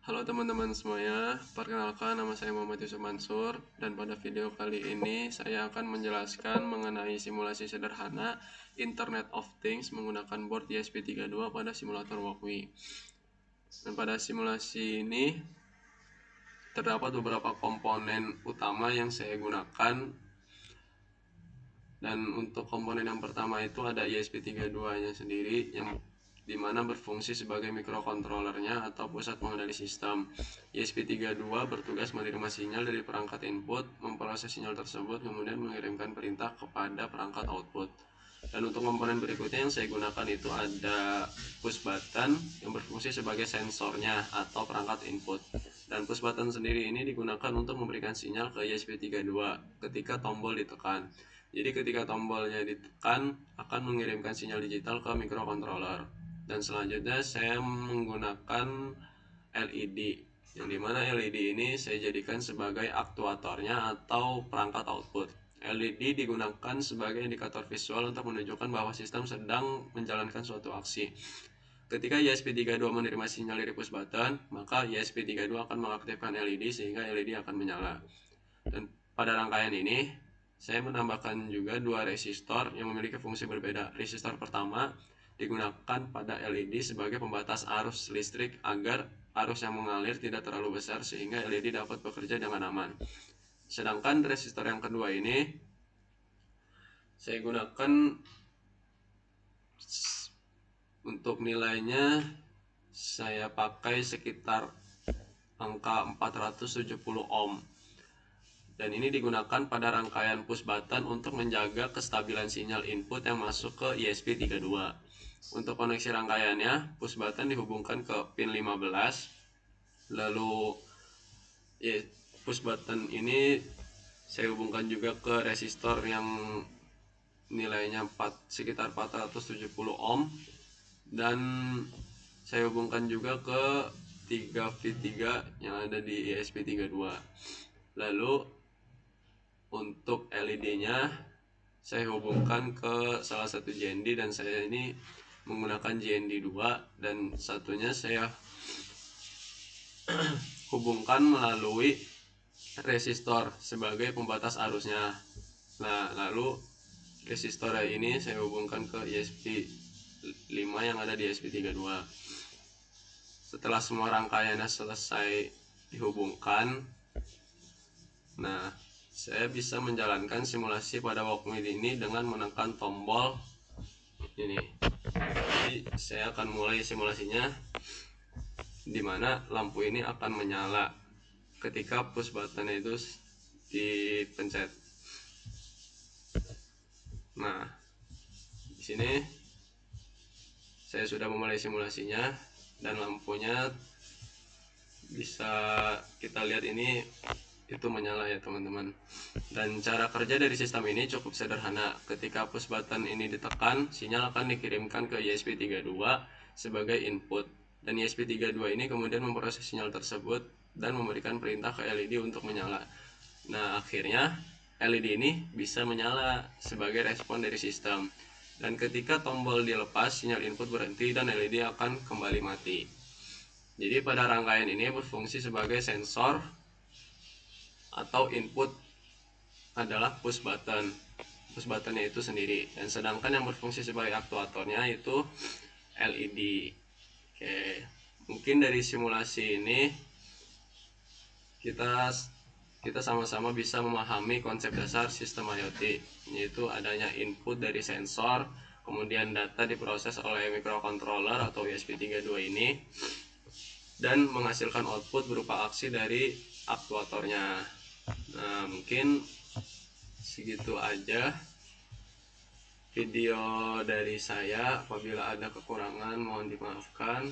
Halo teman-teman semuanya, perkenalkan nama saya Muhammad Yusuf Mansur dan pada video kali ini saya akan menjelaskan mengenai simulasi sederhana Internet of Things menggunakan board ESP32 pada simulator Walkme. Dan pada simulasi ini terdapat beberapa komponen utama yang saya gunakan. Dan untuk komponen yang pertama itu ada ESP32-nya sendiri yang dimana berfungsi sebagai mikrokontrolernya atau pusat pengendali sistem. ESP32 bertugas menerima sinyal dari perangkat input, memproses sinyal tersebut, kemudian mengirimkan perintah kepada perangkat output. Dan untuk komponen berikutnya yang saya gunakan itu ada push button yang berfungsi sebagai sensornya atau perangkat input. Dan push button sendiri ini digunakan untuk memberikan sinyal ke ESP32 ketika tombol ditekan. Jadi ketika tombolnya ditekan akan mengirimkan sinyal digital ke mikrokontroler. Dan selanjutnya saya menggunakan LED, yang dimana LED ini saya jadikan sebagai aktuatornya atau perangkat output. LED digunakan sebagai indikator visual untuk menunjukkan bahwa sistem sedang menjalankan suatu aksi. Ketika ESP32 menerima sinyal dari push button, maka ESP32 akan mengaktifkan LED sehingga LED akan menyala. Dan pada rangkaian ini saya menambahkan juga dua resistor yang memiliki fungsi berbeda. Resistor pertama digunakan pada LED sebagai pembatas arus listrik agar arus yang mengalir tidak terlalu besar sehingga LED dapat bekerja dengan aman. Sedangkan resistor yang kedua ini saya gunakan untuk nilainya saya pakai sekitar angka 470 ohm. Dan ini digunakan pada rangkaian push button untuk menjaga kestabilan sinyal input yang masuk ke ESP32. Untuk koneksi rangkaiannya, push button dihubungkan ke pin 15. Lalu push button ini saya hubungkan juga ke resistor yang nilainya sekitar 470 ohm. Dan saya hubungkan juga ke 3V3 yang ada di ESP32. Lalu untuk LED-nya saya hubungkan ke salah satu JND dan saya ini menggunakan JND 2 dan satunya saya hubungkan melalui resistor sebagai pembatas arusnya. Nah, lalu resistor ini saya hubungkan ke ESP5 yang ada di ESP32. Setelah semua rangkaiannya selesai dihubungkan, nah saya bisa menjalankan simulasi pada Walkme ini dengan menekan tombol ini. Jadi saya akan mulai simulasinya, dimana lampu ini akan menyala ketika push button itu dipencet. Nah, di sini saya sudah memulai simulasinya dan lampunya bisa kita lihat ini itu menyala ya teman-teman. Dan cara kerja dari sistem ini cukup sederhana. Ketika push button ini ditekan, sinyal akan dikirimkan ke ESP32 sebagai input, dan ESP32 ini kemudian memproses sinyal tersebut dan memberikan perintah ke LED untuk menyala. Nah, akhirnya LED ini bisa menyala sebagai respon dari sistem. Dan ketika tombol dilepas, sinyal input berhenti dan LED akan kembali mati. Jadi pada rangkaian ini berfungsi sebagai sensor atau input adalah push buttonnya itu sendiri, dan sedangkan yang berfungsi sebagai aktuatornya itu LED. Oke, mungkin dari simulasi ini kita sama-sama bisa memahami konsep dasar sistem IoT, yaitu adanya input dari sensor, kemudian data diproses oleh mikrokontroler atau ESP32 ini dan menghasilkan output berupa aksi dari aktuatornya. Nah, mungkin segitu aja video dari saya. Apabila ada kekurangan mohon dimaafkan.